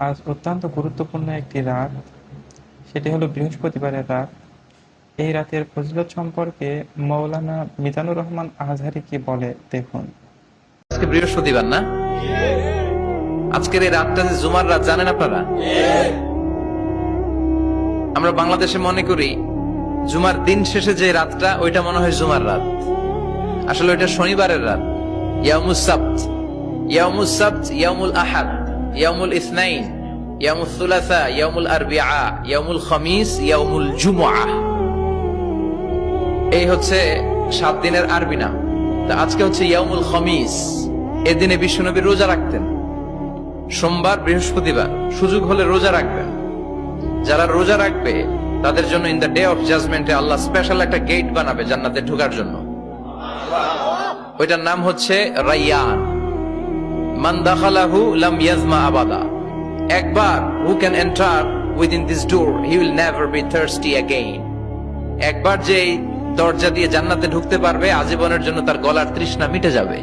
আজ অত্যন্ত গুরুত্বপূর্ণ একটি রাত, সেটি হলো বৃহস্পতিবারের রাত। এই রাতের ফজিলত সম্পর্কে মৌলানা মিজানুর রহমান আজহারি কি বলে দেখুন। আজকে বৃহস্পতিবার না? আজকের এই রাতটা যে জুমার রাত জানেন আপনারা? আমরা বাংলাদেশে মনে করি জুমার দিন শেষে যে রাতটা ওইটা মনে হয় জুমার রাত, আসলে ওইটা শনিবারের রাত। ইয়াউমুস সাবত, ইয়াউমুস সাবত, ইয়াউমুল আহাদ, ইয়াউমুল ইসনাইন, ইয়াউমুল সুলাসা, ইয়াউমুল আরবিআ, ইয়াউমুল খামিস, ইয়াউমুল জুমআহ। এই হচ্ছে 7 দিনের আরবি নাম। তা আজকে হচ্ছে ইয়াউমুল খামিস। এদিনে বিশ্বনবী রোজা রাখতেন। সোমবার, বৃহস্পতিবার সুযোগ হলে রোজা রাখবেন। যারা রোজা রাখবে তাদের জন্য ইন দ্য ডে অফ জাজমেন্টে আল্লাহ স্পেশাল একটা গেট বানাবে জান্নাতে ঢোকার জন্য। ওইটার নাম হচ্ছে রাইয়ান। মান দাখালাহু লাম ইয়াজমা আবাদা। একবার who can enter within this door he will never be thirsty again. একবার যে দরজা দিয়ে জান্নাতে ঢুকতে পারবে আজীবনের জন্য তার গলার তৃষ্ণা মিটে যাবে।